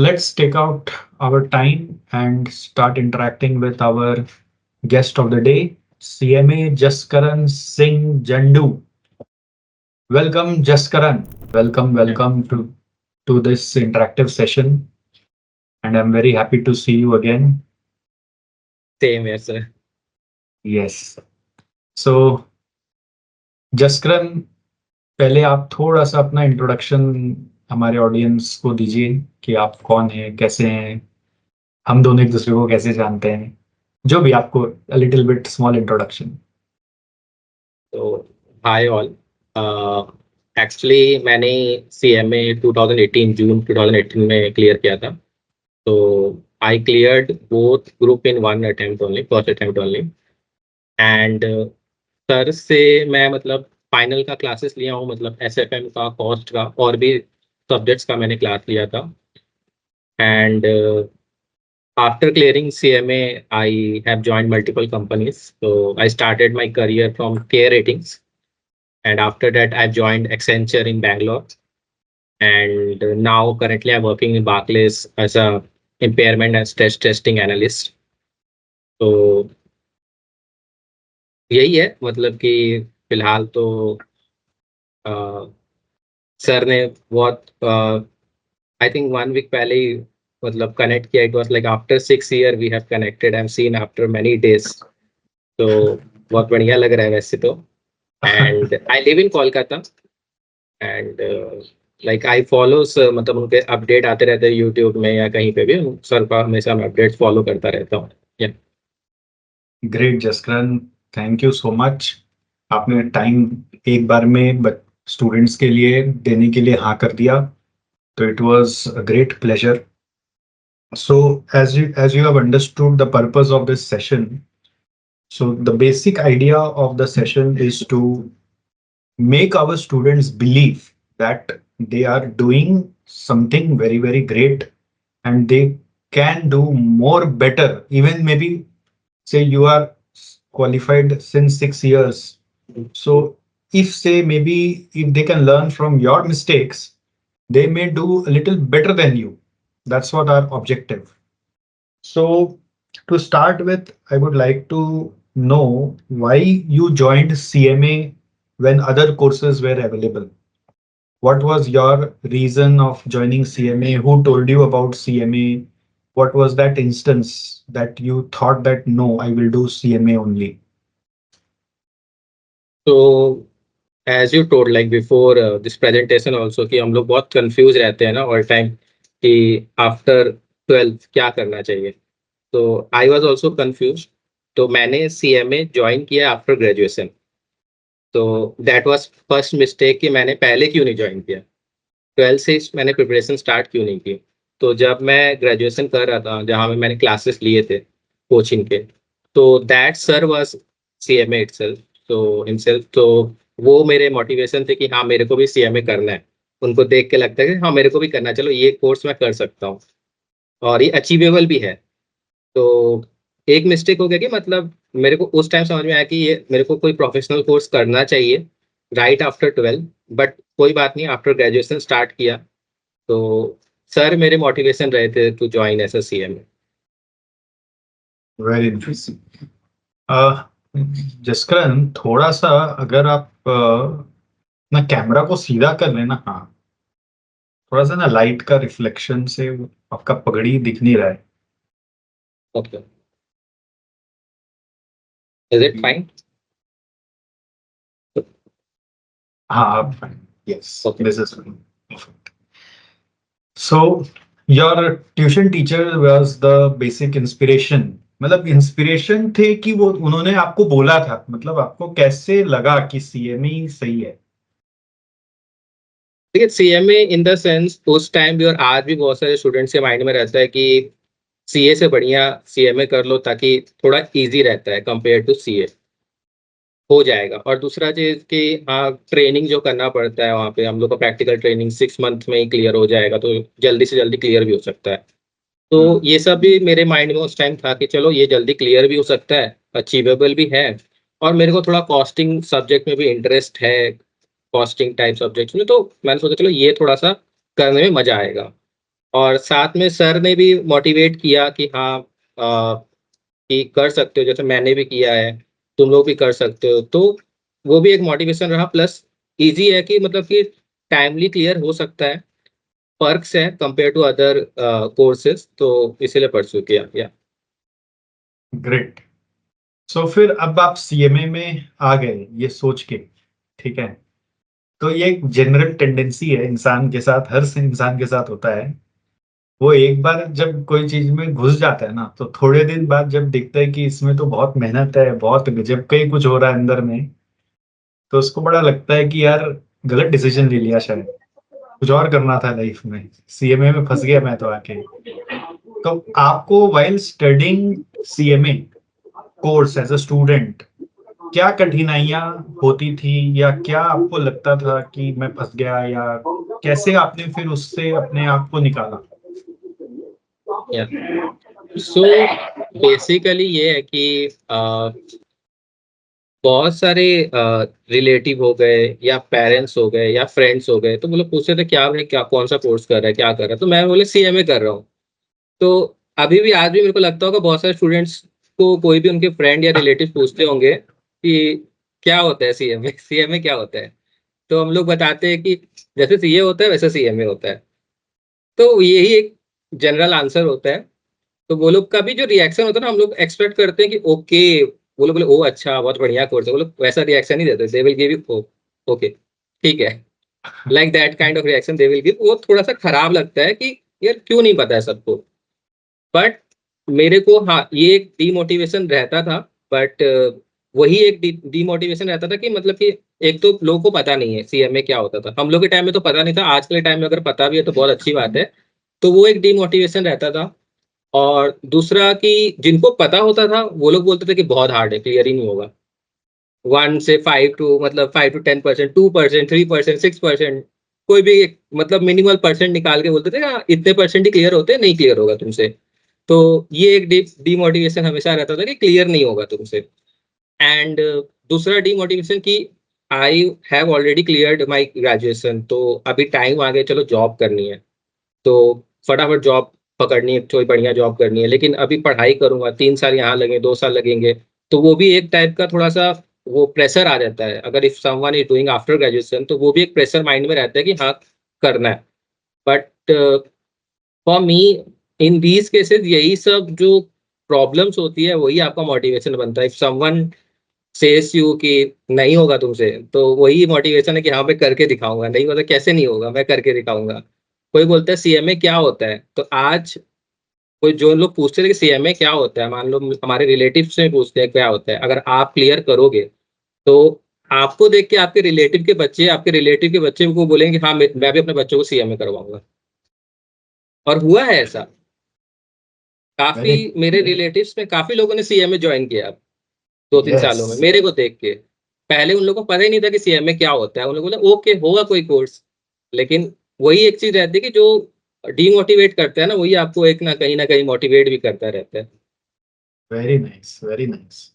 let's take out our time and start interacting with our guest of the day, CMA Jaskaran Singh Jandu. Welcome, Jaskaran. Welcome, Yeah. welcome to this interactive session. And I'm very happy to see you again. Same here, sir. Yes. So, Jaskaran, पहले आप थोड़ा सा अपना introduction हमारे audience को दीजिए कि आप कौन हैं, कैसे हैं, हम दोनों एक दूसरे को कैसे जानते हैं, जो भी आपको a little bit small introduction. तो हाय ऑल। एक्चुअली मैंने CMA 2018 जून 2018 में क्लियर किया था। तो आई cleared both group in one attempt only, first attempt only. And sir से मैं मतलब फाइनल का क्लासेस लिया हूँ, मतलब SFM का, कॉस्ट का और भी सब्जेक्ट्स का मैंने क्लास लिया था। And after clearing CMA, I have joined multiple companies. So I started my career from Care Ratings, and after that, I joined Accenture in Bangalore. And now, currently, I'm working in Barclays as a impairment and stress testing analyst. तो यही है, मतलब कि फिलहाल तो sir ने बहुत I think 1 week पहले ही मतलब कनेक्ट किया। It was like after 6 year we have connected, I am seen after many days. तो बहुत बढ़िया लग रहा है वैसे तो। And I live in Kolkata. And like I follow, मतलब उनके अपडेट आते रहते हैं यूट्यूब में या कहीं पे भी। सर का हमेशा मैं अपडेट्स फॉलो करता रहता हूँ। yeah. Great Jaskaran, thank you so much. आपने टाइम एक बार में स्टूडेंट्स के लिए देने के लिए हाँ कर दिया, तो it was a great pleasure. So as you have understood the purpose of this session, so the basic idea of the session is to make our students believe that they are doing something very very great, and they can do more better. Even maybe say you are qualified since 6 years, so if say maybe if they can learn from your mistakes, they may do a little better than you. That's what our objective. So, to start with, I would like to know why you joined CMA when other courses were available. What was your reason of joining CMA? Who told you about CMA? What was that instance that you thought that no, I will do CMA only? तो as you told like before this presentation also, कि हम लोग बहुत confuse रहते हैं ना all time कि after 12th क्या करना चाहिए। तो आई वॉज ऑल्सो कंफ्यूज। तो मैंने CMA ज्वाइन किया आफ्टर ग्रेजुएशन। तो दैट वाज फर्स्ट मिस्टेक कि मैंने पहले क्यों नहीं ज्वाइन किया, 12th से मैंने प्रिपरेशन स्टार्ट क्यों नहीं की। तो जब मैं ग्रेजुएशन कर रहा था, जहाँ में मैंने क्लासेस लिए थे कोचिंग के, तो that sir was CMA itself. तो हिमसेल्फ, तो वो मेरे मोटिवेशन थे कि हाँ मेरे को भी CMA करना है। उनको देख के लगता है कि हाँ मेरे को भी करना है, चलो ये कोर्स मैं कर सकता हूँ और ये अचीवेबल भी है। तो एक मिस्टेक हो गया कि मतलब मेरे को उस टाइम समझ में आया कि ये मेरे को कोई प्रोफेशनल कोर्स करना चाहिए राइट आफ्टर 12। बट कोई बात नहीं, आफ्टर ग्रेजुएशन स्टार्ट किया। तो सर मेरे मोटिवेशन रहे थे to join as as CMA। Very interesting. Jaskaran, थोड़ा सा अगर आप अपना कैमरा को सीधा कर लेना, हाँ, थोड़ा सा ना लाइट का रिफ्लेक्शन से आपका पगड़ी दिख नहीं रहा है. Okay, is it fine? हाँ, fine. Yes, okay. this is fine. Perfect. So, your tuition teacher was the basic inspiration. मतलब इंस्पिरेशन थे कि वो उन्होंने आपको बोला था, मतलब आपको कैसे लगा कि CME सही है? देखिए, CMA इन द सेंस उस टाइम भी और आज भी बहुत सारे स्टूडेंट्स के माइंड में रहता है कि CA से बढ़िया CMA कर लो, ताकि थोड़ा इजी रहता है कंपेयर टू CA, हो जाएगा। और दूसरा चीज़ कि हाँ, ट्रेनिंग जो करना पड़ता है वहाँ पे, हम लोग का प्रैक्टिकल ट्रेनिंग 6 मंथ में ही क्लियर हो जाएगा, तो जल्दी से जल्दी क्लियर भी हो सकता है। तो ये सब भी मेरे माइंड में उस टाइम था कि चलो ये जल्दी क्लियर भी हो सकता है, अचीवेबल भी है। और मेरे को थोड़ा कॉस्टिंग सब्जेक्ट में भी इंटरेस्ट है, कॉस्टिंग टाइप सब्जेक्ट्स में। तो मैंने सोचा चलो ये थोड़ा सा करने में मजा आएगा। और साथ में सर ने भी मोटिवेट किया कि हाँ कि कर सकते हो, जैसे मैंने भी किया है, तुम लोग भी कर सकते हो। तो वो भी एक मोटिवेशन रहा, प्लस ईज़ी है कि मतलब कि टाइमली क्लियर हो सकता है, पर्क्स है कंपेयर टू अदर कोर्सेज़, तो इसीलिए परस्यू किया। या ग्रेट। सो फिर अब आप सीएमए में आ गए ये सोच के, ठीक है। तो ये एक जनरल टेंडेंसी है इंसान के साथ, हर इंसान के साथ होता है। वो एक बार जब कोई चीज में घुस जाता है ना, तो थोड़े दिन बाद जब देखता है कि इसमें तो बहुत मेहनत है, बहुत गजब का ही कुछ हो रहा है अंदर में, तो उसको बड़ा लगता है कि यार गलत डिसीजन ले लिया शायद, कुछ और करना था लाइफ में, सीएमए में फंस गया मैं तो आके। तो आपको while studying CMA course as a student क्या कठिनाइयां होती थी, या क्या आपको लगता था कि मैं फंस गया, या कैसे आपने फिर उससे अपने आप को निकाला? या सो बेसिकली ये है कि बहुत सारे रिलेटिव हो गए या पेरेंट्स हो गए या फ्रेंड्स हो गए, तो वो लोग पूछते थे क्या भाई, क्या कौन सा कोर्स कर रहा है, क्या कर रहा है, तो मैं बोले सीएमए कर रहा हूँ। तो अभी भी आज भी मेरे को लगता होगा बहुत सारे स्टूडेंट्स को कोई भी उनके फ्रेंड या रिलेटिव पूछते होंगे कि क्या होता है सीएमए, सीएमए क्या होता है। तो हम लोग बताते हैं कि जैसे सीए होता है वैसे सीएमए होता है। तो यही एक जनरल आंसर होता है। तो वो लोग का भी जो रिएक्शन होता है ना, हम लोग एक्सपेक्ट करते हैं कि ओके, वो लोग बोले ओ अच्छा बहुत बढ़िया कोर्स है, वो लोग वैसा रिएक्शन नहीं देते, they will give you okay ठीक है, like that kind of reaction they will give. वो थोड़ा सा खराब लगता है कि यार क्यों नहीं पता है सबको। बट मेरे को हाँ ये एक डीमोटिवेशन रहता था। बट वही एक डीमोटिवेशन रहता था कि मतलब कि एक तो लोगों को पता नहीं है सीएमए क्या होता था, हम लोग के टाइम में तो पता नहीं था, आज के टाइम में अगर पता भी है तो बहुत अच्छी बात है। तो वो एक डीमोटिवेशन रहता था। और दूसरा कि जिनको पता होता था वो लोग बोलते थे कि बहुत हार्ड है, क्लियर ही नहीं होगा। 1 से 5 टू मतलब 5 टू 10%, 2%, 3%, 6%, कोई भी एक मतलब मिनिमल परसेंट निकाल के बोलते थे हाँ इतने परसेंट ही क्लियर होते हैं, नहीं क्लियर होगा तुमसे। तो ये एक डीमोटिवेशन हमेशा रहता था कि क्लियर नहीं होगा तुमसे। एंड दूसरा डीमोटिवेशन कि I have already cleared my graduation, तो अभी टाइम आ गया, चलो जॉब करनी है, तो फटाफट जॉब पकड़नी है, कोई बढ़िया जॉब करनी है। लेकिन अभी पढ़ाई करूंगा, 3 साल यहाँ लगे, 2 साल लगेंगे, तो वो भी एक टाइप का थोड़ा सा वो प्रेशर आ जाता है। अगर if someone is doing after graduation तो वो भी एक प्रेशर माइंड में रहता है कि हाँ करना है। But for me in these cases यही सब जो प्रॉब्लम्स होती है वही आपका मोटिवेशन बनता है। इफ समवन सेज यू कि नहीं होगा तुमसे, तो वही मोटिवेशन है कि हाँ मैं करके दिखाऊंगा, नहीं होता कैसे नहीं होगा, मैं करके दिखाऊंगा। कोई बोलता है सीएमए क्या होता है, तो आज कोई जो लोग पूछते थे कि सीएमए क्या होता है, मान लो हमारे रिलेटिव से पूछते हैं क्या होता है, अगर आप क्लियर करोगे तो आपको देख के आपके रिलेटिव के बच्चे को बोलेंगे हाँ मैं भी अपने बच्चों को सीएमए करवाऊंगा। और हुआ है ऐसा, काफी वेरी। मेरे रिलेटिव्स में काफी लोगों ने सीएमए ज्वाइन किया 2-3 सालों में यस। मेरे को देख के। पहले उन लोगों को पता ही नहीं था कि सीएमए क्या होता है, उन लोगों ने बोला ओके होगा कोई कोर्स। लेकिन वही एक चीज रहती है कि जो डीमोटिवेट करता है ना, वही आपको एक ना कहीं मोटिवेट भी करता रहता है। Very nice, very nice.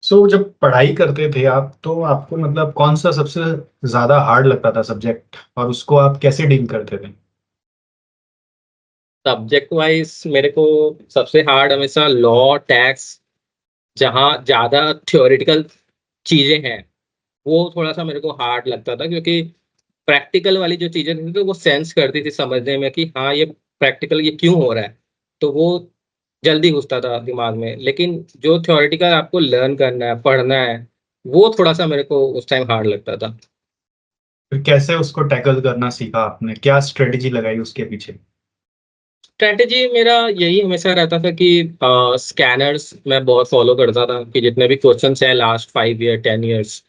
So जब पढ़ाई करते थे आप, तो आपको मतलब कौन सा सबसे ज्यादा हार्ड लगता था सब्जेक्ट, और उसको आप कैसे डील करते थे? सब्जेक्ट वाइज मेरे को सबसे हार्ड हमेशा लॉ, टैक्स, जहाँ ज्यादा थ्योरेटिकल चीजें हैं वो थोड़ा सा मेरे को हार्ड लगता था, क्योंकि प्रैक्टिकल वाली जो चीजें थी तो वो सेंस करती थी समझने में कि हाँ ये प्रैक्टिकल ये क्यों हो रहा है, तो वो जल्दी घुसता था दिमाग में। लेकिन जो थ्योरेटिकल आपको लर्न करना है, पढ़ना है, वो थोड़ा सा मेरे को उस टाइम हार्ड लगता था। फिर कैसे उसको टैकल करना सीखा आपने, क्या स्ट्रेटेजी लगाई उसके पीछे? स्ट्रैटेजी मेरा यही हमेशा रहता था कि स्कैनर्स मैं बहुत फॉलो करता था कि जितने भी क्वेश्चंस हैं लास्ट 5 ईयर 10 ईयर्स,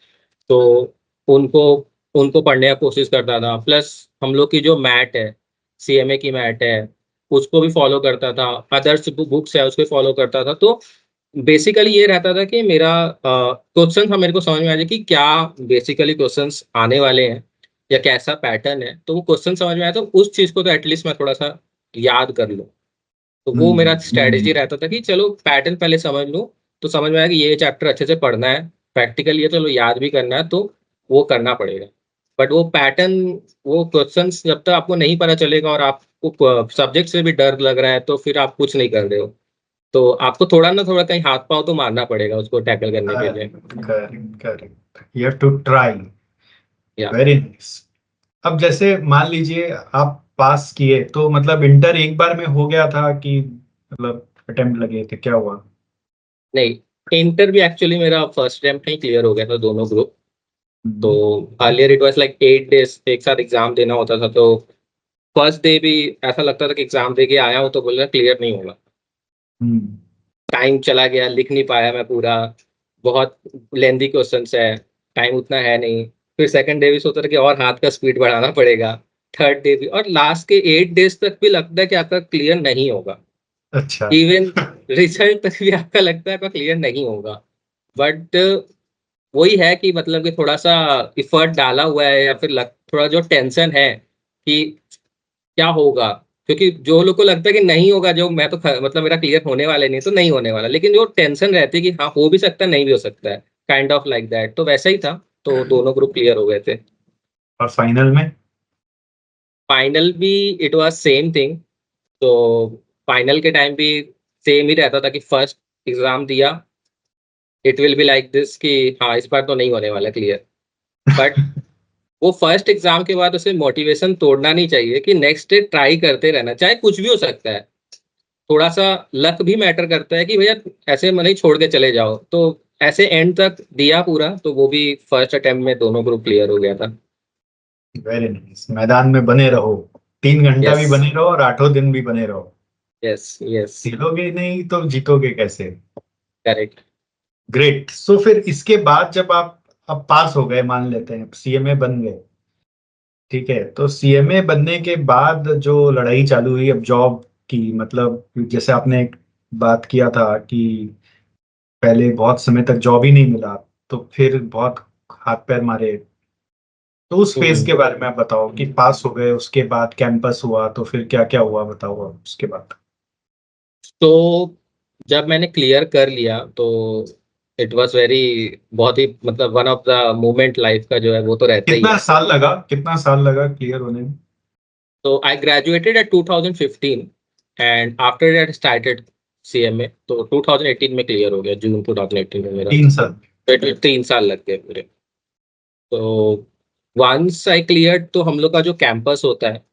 तो उनको उनको पढ़ने का कोशिश करता था। प्लस हम लोग की जो मैट है, सीएमए की मैट है, उसको भी फॉलो करता था। अदर्स बुक्स है उसको फॉलो करता था। तो बेसिकली ये रहता था कि मेरा क्वेश्चन था मेरे को समझ में आ जाए कि क्या बेसिकली क्वेश्चंस आने वाले हैं या कैसा पैटर्न है, तो वो क्वेश्चन समझ में आया तो उस चीज़ को तो एटलीस्ट मैं थोड़ा सा याद कर लूँ। तो वो मेरा स्ट्रैटेजी रहता था कि चलो पैटर्न पहले समझ लूँ, तो समझ में आया कि ये चैप्टर अच्छे से पढ़ना है, प्रैक्टिकल ये चलो याद भी करना है, तो वो करना पड़ेगा। बट वो पैटर्न, वो क्वेश्चंस जब तक आपको नहीं पता चलेगा और आप आपको सब्जेक्ट से भी डर लग रहा है तो फिर आप कुछ नहीं कर रहे हो, तो आपको थोड़ा ना थोड़ा कहीं हाथ पाँव तो मारना पड़ेगा उसको टैकल करने के लिए। Correct correct, you have to try. Yeah very nice. अब जैसे मान लीजिए आप पास किए, तो मतलब इंटर एक बार में हो गया था कि मतलब अटेम्प्ट लगे थे, क्या हुआ? नहीं, इंटर भी एक्चुअली मेरा फर्स्ट अटेम्प्ट में ही क्लियर हो गया था दोनों ग्रुप। तो hmm. Earlier it was like 8 days एक साथ एग्जाम देना होता था, तो फर्स्ट डे भी ऐसा लगता था कि एग्जाम दे के आया हूँ तो बोल रहा क्लियर नहीं होगा। हम्म। टाइम चला गया, लिख नहीं पाया मैं पूरा, बहुत लेंदी क्वेश्चंस है, टाइम उतना है नहीं। फिर सेकंड डे भी सोचा था कि और हाथ का स्पीड बढ़ाना पड़ेगा। थर्ड डे भी, और लास्ट के 8 डेज तक भी लगता है कि आपका क्लियर नहीं होगा। अच्छा। इवन रिजल्ट तक भी आपका लगता है आपका क्लियर नहीं होगा। बट वही है कि मतलब कि थोड़ा सा इफर्ट डाला हुआ है, या फिर थोड़ा जो टेंशन है कि क्या होगा, क्योंकि जो लोग को लगता है कि नहीं होगा, जो मैं तो मतलब मेरा क्लियर होने वाला नहीं, तो नहीं होने वाला, लेकिन जो टेंशन रहती है कि हाँ हो भी सकता है नहीं भी हो सकता है, काइंड ऑफ लाइक दैट, तो वैसा ही था। तो दोनों ग्रुप क्लियर हो गए थे। और फाइनल में? फाइनल भी इट वाज सेम थिंग। तो फाइनल के टाइम भी सेम ही रहता था कि फर्स्ट एग्जाम दिया, it will be like this कि हाँ इस बार तो नहीं होने वाला क्लियर। बट वो फर्स्ट एग्जाम के बाद उसे मोटिवेशन तोड़ना नहीं चाहिए कि नेक्स्ट डे ट्राई करते रहना, चाहे कुछ भी हो सकता है। थोड़ा सा लक भी मैटर करता है कि भैया ऐसे मन ही छोड़ के चले जाओ, तो ऐसे एंड तक दिया पूरा, तो वो भी फर्स्ट अटेम्प्ट में दोनों ग्रुप क्लियर हो गया था। Very nice. मैदान में बने रहो, 3 घंटा यस, भी बने रहो और 8 दिन भी बने रहो। यस, यस, खेलोगे नहीं तो जीतोगे कैसे? करेक्ट। ग्रेट। सो फिर इसके बाद जब आप अब पास हो गए, मान लेते हैं सीएमए बन गए, ठीक है, तो सीएमए बनने के बाद जो लड़ाई चालू हुई अब जॉब की, मतलब जैसे आपने एक बात किया था कि पहले बहुत समय तक जॉब ही नहीं मिला, तो फिर बहुत हाथ पैर मारे, तो उस फेज हम्म। के बारे में आप बताओ कि पास हो गए उसके बाद कैंपस हुआ तो फिर क्या क्या हुआ, बताओ आप उसके बाद। तो जब मैंने क्लियर कर लिया तो इट वाज वेरी, बहुत ही मतलब one of the moment life का जो है वो तो रहता ही कितना है। साल लगा, कितना साल लगा क्लियर होने में? तो I graduated at 2015 and after that started CMA, तो 2018 में क्लियर हो गया, जून 2018 में मेरा। 3 साल? तो 3 साल लग गए पूरे। तो वंस आई क्लियर्ड, तो हम लोग का जो कैंपस होता है,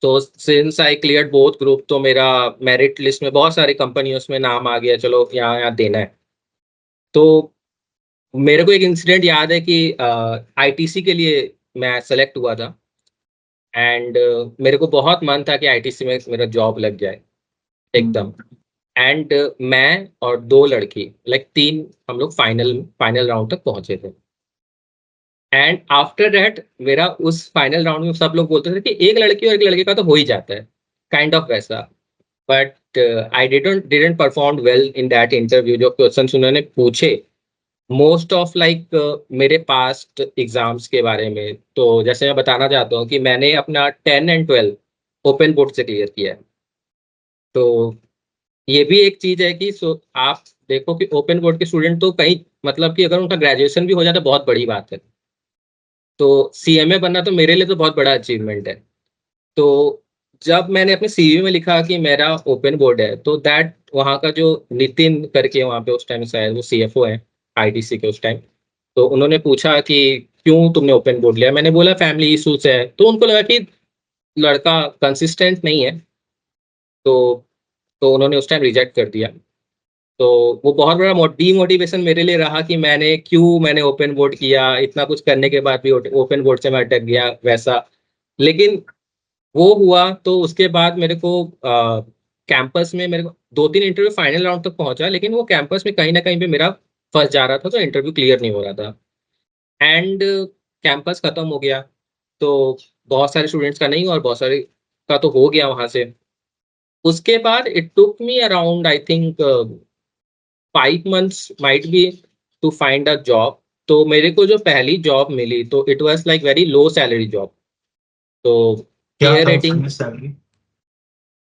तो since I cleared both group, तो मेरा मेरिट लिस्ट में बहुत सारी कंपनियों में नाम आ गया, चलो यहाँ यहाँ देना है। तो मेरे को एक इंसिडेंट याद है कि आईटीसी के लिए मैं सेलेक्ट हुआ था, एंड मेरे को बहुत मन था कि आईटीसी में मेरा जॉब लग जाए एकदम। हम्म। एंड मैं और दो लड़की, लाइक तीन, हम लोग फाइनल फाइनल राउंड तक पहुंचे थे। एंड आफ्टर दैट मेरा उस फाइनल राउंड में सब लोग बोलते थे कि एक लड़की और एक लड़के का तो हो ही जाता है, काइंड ऑफ वैसा। But I didn't perform well in that interview. जो क्वेश्चंस उन्होंने पूछे, मोस्ट ऑफ लाइक मेरे पास्ट एग्जाम्स के बारे में, तो जैसे मैं बताना चाहता हूँ कि मैंने अपना 10 एंड 12 ओपन बोर्ड से क्लियर किया है। तो ये भी एक चीज है कि आप देखो कि ओपन बोर्ड के स्टूडेंट तो कहीं, मतलब कि अगर उनका ग्रेजुएशन भी हो जाता है बहुत बड़ी बात है। तो सीएमए बनना तो मेरे लिए तो बहुत बड़ा अचीवमेंट है। तो जब मैंने अपने सीवी में लिखा कि मेरा ओपन बोर्ड है, तो दैट वहाँ का जो नितिन करके वहाँ पे उस टाइम शायद वो सीएफओ है आईटीसी के उस टाइम, तो उन्होंने पूछा कि क्यों तुमने ओपन बोर्ड लिया। मैंने बोला फैमिली इशूज है, तो उनको लगा कि लड़का कंसिस्टेंट नहीं है, तो उन्होंने उस टाइम रिजेक्ट कर दिया। तो वो बहुत बड़ा डीमोटिवेशन मेरे लिए रहा कि मैंने ओपन बोर्ड किया, इतना कुछ करने के बाद भी ओपन बोर्ड से मैं अटक गया वैसा। लेकिन वो हुआ, तो उसके बाद मेरे को कैंपस में मेरे को 2-3 इंटरव्यू फाइनल राउंड तक पहुंचा, लेकिन वो कैंपस में कहीं ना कहीं पे मेरा फंस जा रहा था, तो इंटरव्यू क्लियर नहीं हो रहा था। एंड कैंपस खत्म हो गया, तो बहुत सारे स्टूडेंट्स का नहीं हुआ और बहुत सारे का तो हो गया वहां से। उसके बाद it took me around I think 5 months might be to find a job. तो मेरे को जो पहली जॉब मिली, तो it was like very low salary job. तो क्या पीयर था रेटिंग, उसमें salary?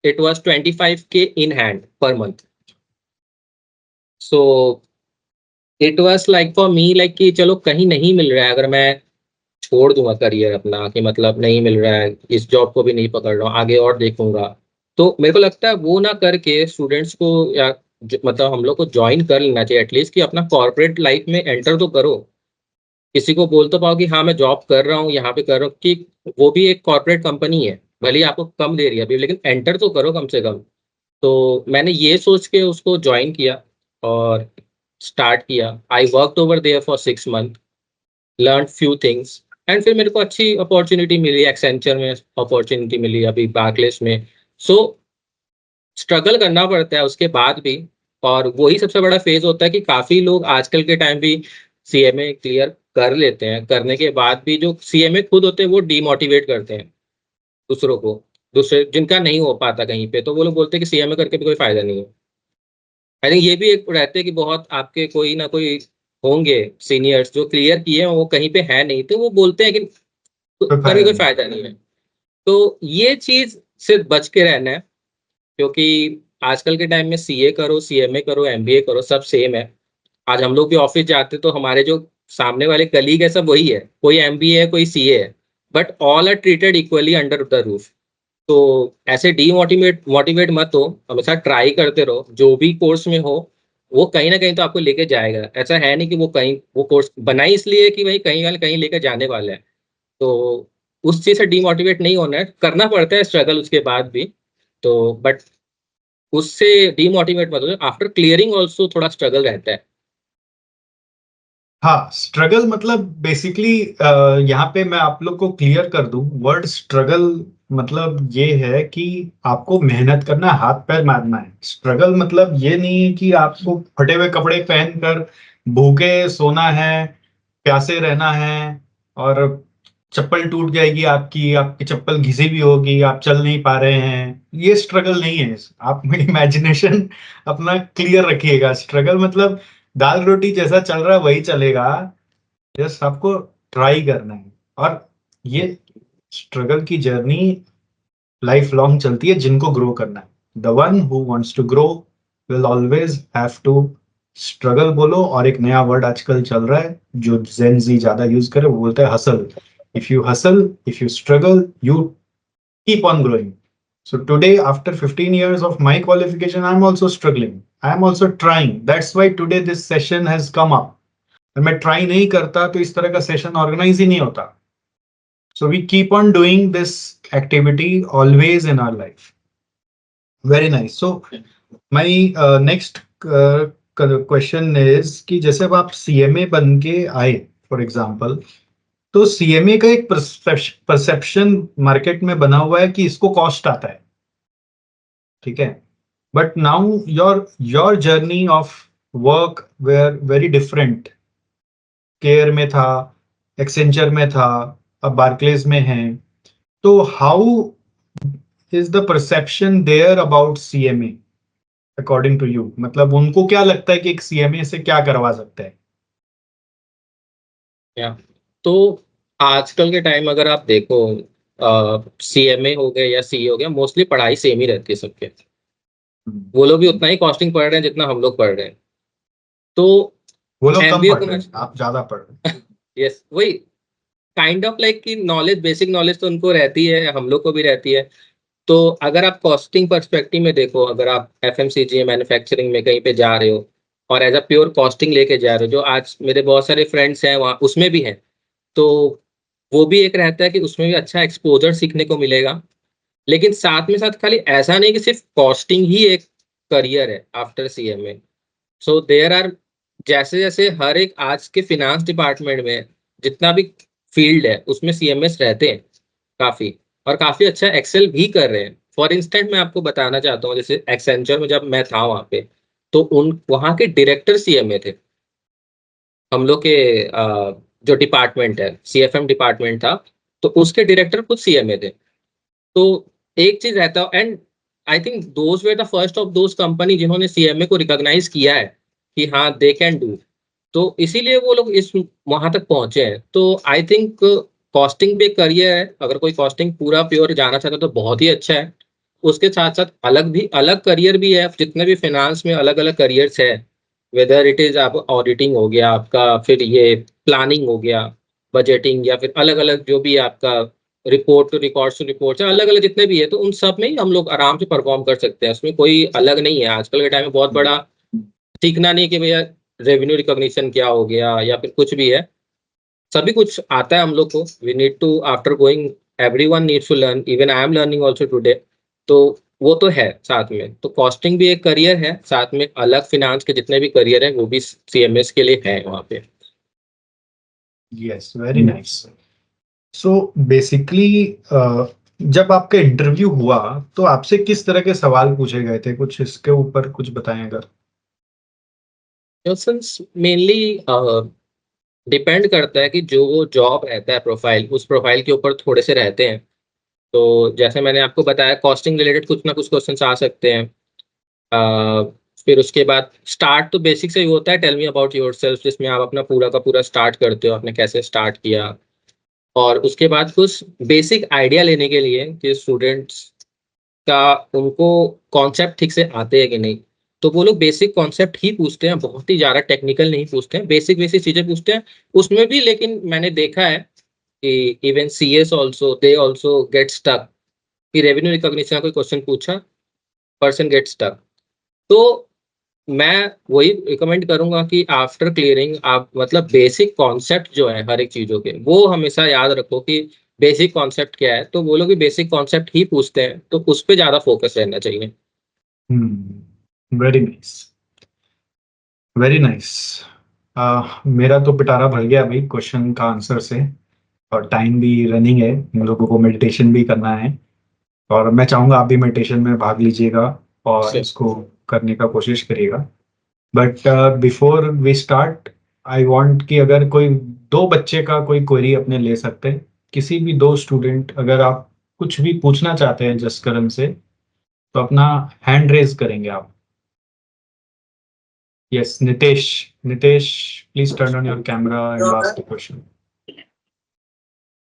It was 25K in hand per month. So it was like for me like कि चलो कहीं नहीं मिल रहा है, अगर मैं छोड़ दूंगा करियर अपना, कि मतलब नहीं मिल रहा है, इस जॉब को भी नहीं पकड़ रहा हूँ, आगे और देखूंगा। तो मेरे को लगता है वो ना करके स्टूडेंट्स को, या मतलब हम लोग को ज्वाइन कर लेना चाहिए एटलीस्ट, कि अपना कॉर्पोरेट लाइफ में एंटर तो करो। किसी को बोल तो पाओ कि हाँ मैं जॉब कर रहा हूँ, यहाँ पे कर रहा हूँ, कि वो भी एक कॉर्पोरेट कंपनी है, भले ही आपको कम दे रही है अभी, लेकिन एंटर तो करो कम से कम। तो मैंने ये सोच के उसको ज्वाइन किया और स्टार्ट किया। I worked over there for 6 month, learn few things, and फिर मेरे को अच्छी अपॉर्चुनिटी मिली, एक्सेंचर में अपॉर्चुनिटी मिली, अभी बार्कलेस में। सो स्ट्रगल करना पड़ता है उसके बाद भी। और वही सबसे बड़ा फेज होता है कि काफी लोग आजकल के टाइम भी सीएमए क्लियर कर लेते हैं, करने के बाद भी जो सीएमए खुद होते हैं वो डीमोटिवेट करते हैं दूसरों को, दूसरे जिनका नहीं हो पाता कहीं पे, तो वो लोग बोलते हैं कि सीएमए करके भी कोई फायदा नहीं है। आई थिंक ये भी एक रहते हैं कि बहुत आपके कोई ना कोई होंगे सीनियर्स जो क्लियर किए हैं, वो कहीं पे है नहीं, तो वो बोलते हैं कि कोई करके फायदा कोई नहीं। फायदा नहीं है। तो ये चीज से बच के रहना है, क्योंकि आजकल के टाइम में सीए करो, सीएमए करो, एमबीए करो, सब सेम है। आज हम लोग भी ऑफिस जाते तो हमारे जो सामने वाले कलीग है सब वही है, कोई एमबीए है कोई सीए है, but all are treated equally under the roof. तो ऐसे डीमोटिवेट मोटिवेट मत हो, हमेशा ट्राई करते रहो, जो भी कोर्स में हो वो कहीं ना कहीं तो आपको लेके जाएगा। ऐसा है नहीं कि वो कहीं, वो कोर्स बनाई इसलिए कि भाई कहीं वाले कहीं लेके जाने वाला है। तो उस चीज से डीमोटिवेट नहीं होना है, करना पड़ता है स्ट्रगल उसके बाद भी। तो बट उससे डीमोटिवेट मत हो, आफ्टर क्लियरिंग ऑल्सो थोड़ा स्ट्रगल रहता है। हाँ, स्ट्रगल मतलब बेसिकली यहाँ पे मैं आप लोग को क्लियर कर दूं, वर्ड स्ट्रगल मतलब ये है कि आपको मेहनत करना है, हाथ पैर मारना है। स्ट्रगल मतलब ये नहीं है कि आपको फटे हुए कपड़े पहनकर भूखे सोना है, प्यासे रहना है, और चप्पल टूट जाएगी आपकी, आपकी चप्पल घिसी भी होगी, आप चल नहीं पा रहे हैं। ये स्ट्रगल नहीं है। आप इमेजिनेशन अपना क्लियर रखिएगा। स्ट्रगल मतलब दाल रोटी जैसा चल रहा है वही चलेगा, जस्ट आपको ट्राई करना है। और ये स्ट्रगल की जर्नी लाइफ लॉन्ग चलती है, जिनको ग्रो करना है। The one who wants to grow will always have to struggle. बोलो, और एक नया वर्ड आजकल चल रहा है जो जेन जी ज्यादा यूज करे, वो बोलता है hustle. If you hustle, if you struggle, you keep on growing. So today, after 15 years of my qualification, I'm also struggling. I'm also trying. That's why today this session has come up. अगर मैं try नहीं करता तो इस तरह का session organise ही नहीं होता। So we keep on doing this activity always in our life. Very nice. So my next question is कि जैसे अब आप सीएमए बन के आए, फॉर एग्जांपल, तो सीएमए का एक परसेप्शन मार्केट में बना हुआ है कि इसको कॉस्ट आता है, ठीक है। But now your journey of work were very different. Care में था, एक्सेंचर में था, अब बार्कलेज में है। तो how is the perception there about CMA according to you? मतलब उनको क्या लगता है कि एक सीएमए से क्या करवा सकते हैं? या तो आजकल के टाइम अगर आप देखो, सीएमए हो गए या सीए हो गया, मोस्टली पढ़ाई सेम ही रहती है सबके। वो लोग भी उतना ही कॉस्टिंग पढ़ रहे हैं जितना हम लोग पढ़ रहे हैं। तो वो लोग कम एमबीए पढ़ को रहे मैं, हैं, आप ज्यादा पढ़ रहे हैं। यस वही काइंड ऑफ लाइक कि नॉलेज, बेसिक नॉलेज तो उनको रहती है, हम लोग को भी रहती है। तो अगर आप कॉस्टिंग पर्सपेक्टिव में देखो, अगर आप एफएमसीजी मैन्युफैक्चरिंग में कहीं पे जा रहे हो और एज अ प्योर कॉस्टिंग लेके जा रहे हो, जो आज मेरे बहुत सारे फ्रेंड्स हैं वहाँ उसमें भी हैं, तो वो भी एक रहता है कि उसमें भी अच्छा एक्सपोजर सीखने को मिलेगा। लेकिन साथ में साथ खाली ऐसा नहीं कि सिर्फ कॉस्टिंग ही एक करियर है after CMA. So there are, जैसे जैसे हर एक आज के फिनांस डिपार्टमेंट में जितना भी फील्ड है उसमें सीएमएस रहते हैं काफी, और काफी अच्छा एक्सेल भी कर रहे हैं। फॉर इंस्टेंट मैं आपको बताना चाहता हूँ, जैसे एक्सेंचर में जब मैं था वहाँ पे, तो उन वहाँ के डायरेक्टर सीएमए थे। हम लोग के जो डिपार्टमेंट है, सीएफएम डिपार्टमेंट था, तो उसके डायरेक्टर खुद सीएमए थे। तो एक चीज रहता, and I think those were the first of those company जिन्होंने सीएमए को रिकॉग्नाइज किया है कि हाँ दे कैन डू। तो इसीलिए वो लोग इस वहां तक पहुंचे हैं। तो आई थिंक कॉस्टिंग भी एक करियर है, अगर कोई कॉस्टिंग पूरा प्योर जाना चाहता है तो बहुत ही अच्छा है। उसके साथ साथ अलग भी अलग करियर भी है, जितने भी फाइनेंस में अलग अलग करियर्स है, वेदर इट इज आप ऑडिटिंग हो गया आपका, फिर ये प्लानिंग हो गया, बजटिंग या फिर अलग अलग जो भी है आपका रिकॉर्ड्स अलग अलग जितने भी है, तो उन सब में ही हम लोग आराम से परफॉर्म कर सकते हैं। उसमें कोई अलग नहीं है। आजकल के टाइम में बहुत बड़ा सीखना नहीं कि भैया रेवेन्यू रिकॉग्निशन क्या हो गया या फिर कुछ भी है, सभी कुछ आता है हम लोग को। We need to after going, everyone needs to learn, even I am learning also today. तो वो तो है साथ में, तो कॉस्टिंग भी एक करियर है, साथ में अलग फिनांस के जितने भी करियर है वो भी सीएमएस के लिए है वहाँ पे। Yes, very nice. So basically जब आपका इंटरव्यू हुआ तो आपसे किस तरह के सवाल पूछे गए थे, कुछ इसके ऊपर कुछ बताएं अगर। क्वेश्चंस मेनली डिपेंड करता है कि जो वो जॉब रहता है प्रोफाइल, उस प्रोफाइल के ऊपर थोड़े से रहते हैं। तो जैसे मैंने आपको बताया, कॉस्टिंग रिलेटेड कुछ ना कुछ क्वेश्चंस आ सकते हैं। फिर उसके बाद स्टार्ट तो बेसिक से ही होता है, टेल मी अबाउट योरसेल्फ, जिसमें आप अपना पूरा का पूरा स्टार्ट करते हो, आपने कैसे स्टार्ट किया। और उसके बाद कुछ बेसिक आइडिया लेने के लिए कि स्टूडेंट्स का उनको कॉन्सेप्ट ठीक से आते हैं कि नहीं, तो वो लोग बेसिक कॉन्सेप्ट ही पूछते हैं, बहुत ही ज़्यादा टेक्निकल नहीं पूछते हैं, बेसिक बेसिक चीज़ें पूछते हैं। उसमें भी लेकिन मैंने देखा है कि even CS also they also get stuck, कि रेवेन्यू रिकॉग्निशन का कोई क्वेश्चन पूछा, पर्सन गेट स्टक। तो मैं वही रिकमेंड करूंगा कि आफ्टर क्लियरिंग आप मतलब बेसिक कॉन्सेप्ट जो है हर एक चीज़ों के, वो हमेशा याद रखो कि बेसिक कॉन्सेप्ट क्या है। तो वो लोग भी बेसिक कॉन्सेप्ट ही पूछते हैं, तो उस पर ज़्यादा फोकस रहना चाहिए। Very nice, very nice. मेरा तो पिटारा भर गया भाई क्वेश्चन का आंसर से, और टाइम भी रनिंग है, हम लोगों को मेडिटेशन भी करना है। और मैं चाहूंगा आप भी मेडिटेशन में भाग लीजिएगा और Sure. इसको करने का कोशिश करिएगा। But before we start, I want कि अगर कोई दो बच्चे का कोई क्वेरी अपने ले सकते हैं, किसी भी दो स्टूडेंट, अगर आप कुछ भी पूछना चाहते हैं जसकरण से, तो अपना हैंड रेज करेंगे आप। Yes, Nitesh. Nitesh, please turn on your camera and ask the question.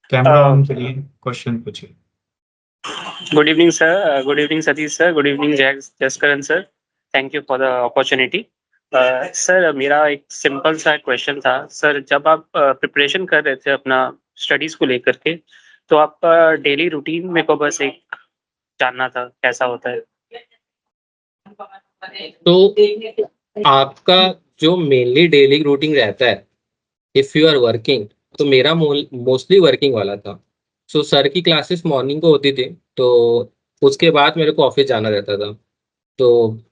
Camera Uh, on करिए, क्वेश्चन पूछिए। Good evening, sir. Good evening, Satish sir. Good evening, Jaskaran sir. Thank you for the opportunity. Sir मेरा एक simple सा question था sir, जब आप preparation कर रहे थे अपना स्टडीज को लेकर के, तो आपका डेली रूटीन मेरे को बस एक जानना था कैसा होता है। तो आपका जो मेनली डेली रूटीन रहता है, इफ यू आर वर्किंग, तो मेरा मोस्टली वर्किंग वाला था। सो सर की क्लासेस मॉर्निंग को होती थी, तो उसके बाद मेरे को ऑफिस जाना रहता था। तो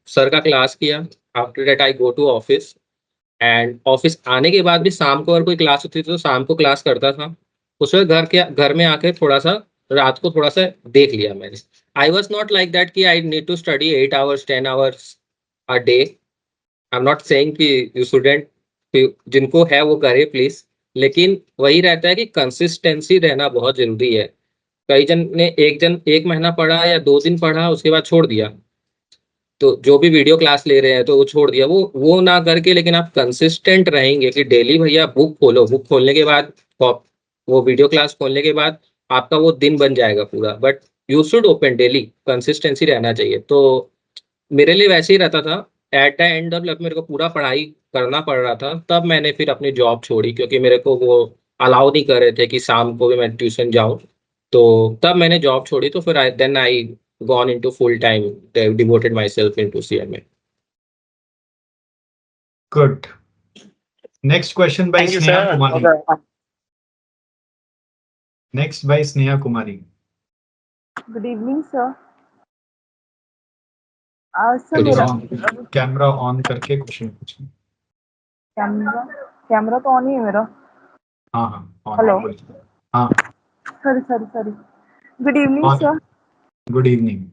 सर का क्लास किया, after that I go to office, and office आने के बाद भी शाम को अगर कोई क्लास होती थी तो शाम को क्लास करता था। उसमें घर में आके थोड़ा सा रात को थोड़ा सा देख लिया मैंने। I was not like that कि I need to study 8 hours 10 hours a day. I am not saying कि यू स्टूडेंट, जिनको है वो करे प्लीज, लेकिन वही रहता है कि कंसिस्टेंसी रहना बहुत जरूरी है। कई जन ने एक महीना पढ़ा या 2 दिन पढ़ा, उसके बाद छोड़ दिया। तो जो भी वीडियो क्लास ले रहे हैं तो वो छोड़ दिया, वो ना करके, लेकिन आप कंसिस्टेंट रहेंगे कि डेली भैया बुक खोलो, बुक खोलने के बाद वो वीडियो क्लास खोलने के बाद आपका वो दिन बन जाएगा पूरा। But you should open daily, consistency रहना चाहिए। तो मेरे लिए वैसे ही रहता था। एट द एंड ऑफ मेरे को पूरा पढ़ाई करना पड़ रहा था, तब मैंने फिर अपनी जॉब छोड़ी, क्योंकि मेरे को वो अलाउ नहीं कर रहे थे कि शाम को भी मैं ट्यूशन जाऊँ। तो तब मैंने जॉब छोड़ी, तो फिर I gone into full time, devoted myself into CMA. Good. Next question by thank you Sneha sir. Kumari. Next by Sneha Kumari. Good evening sir. Sir Good मेरा evening. कैमरा ऑन करके क्वेश्चन पूछिए। कैमरा कैमरा तो ऑन ही है मेरा। हाँ हाँ, ऑन हेलो। है। हाँ, sorry sorry sorry. Good evening on. Sir. Good evening.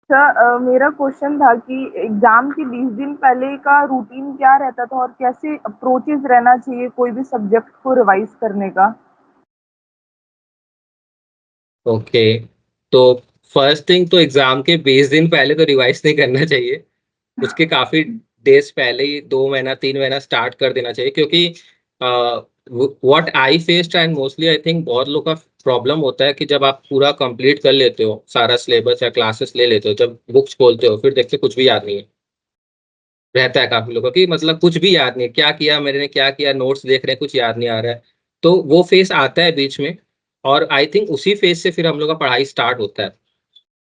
Sir मेरा क्वेश्चन था कि एग्जाम के 20 दिन पहले का रूटीन क्या रहता था और कैसे अप्रोचेस रहना चाहिए कोई भी सब्जेक्ट को रिवाइज करने का। ओके, तो फर्स्ट थिंग तो एग्जाम के 20 दिन पहले तो रिवाइज नहीं करना चाहिए। उसके काफी डेज पहले ही, 2 महीना 3 महीना स्टार्ट कर देना चाहिए, क्योंकि what I faced and mostly I think बहुत लोग का प्रॉब्लम होता है कि जब आप पूरा कंप्लीट कर लेते हो, सारा सिलेबस या क्लासेस ले लेते हो, जब बुक्स खोलते हो फिर देखते कुछ भी याद नहीं है। रहता है काफी लोगों की, मतलब कुछ भी याद नहीं है, क्या किया मैंने, क्या किया, नोट्स देख रहे हैं, कुछ याद नहीं आ रहा है। तो वो फेज आता है बीच में, और आई थिंक उसी फेज से फिर हम लोग का पढ़ाई स्टार्ट होता है।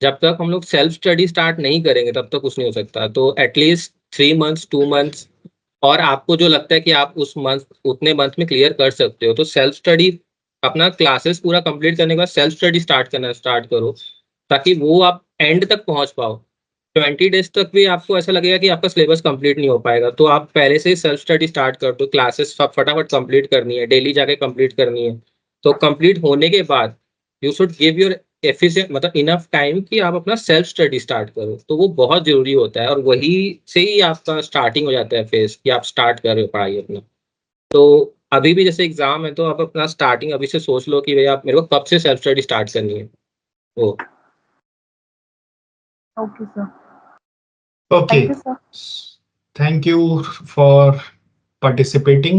जब तक हम लोग सेल्फ स्टडी स्टार्ट नहीं करेंगे तब तक कुछ नहीं हो सकता। तो एटलीस्ट 3 मंथ्स 2 मंथ्स, और आपको जो लगता है कि आप उस मंथ उतने मंथ में क्लियर कर सकते हो, तो सेल्फ स्टडी अपना क्लासेस पूरा कंप्लीट करने के बाद सेल्फ स्टडी स्टार्ट करना स्टार्ट करो, ताकि वो आप एंड तक पहुंच पाओ। 20 डेज तक भी आपको ऐसा लगेगा कि आपका सिलेबस कंप्लीट नहीं हो पाएगा, तो आप पहले से ही सेल्फ स्टडी स्टार्ट कर दो। क्लासेस फटाफट कंप्लीट करनी है, डेली जाके कंप्लीट करनी है। तो कंप्लीट होने के बाद you should give your efficient, मतलब इनफ टाइम कि आप अपना सेल्फ स्टडी स्टार्ट करो। तो वो बहुत जरूरी होता है, और वही से ही आपका स्टार्टिंग हो जाता है फेज कि आप स्टार्ट कर रहे हो पढ़ाई अपना। तो अभी भी जैसे एग्जाम है, तो आप अपना स्टार्टिंग अभी से सोच लो कि भैया आप मेरे को कब से सेल्फ स्टडी स्टार्ट करनी है वो। Okay sir, Okay. Thank you sir. Thank you for participating.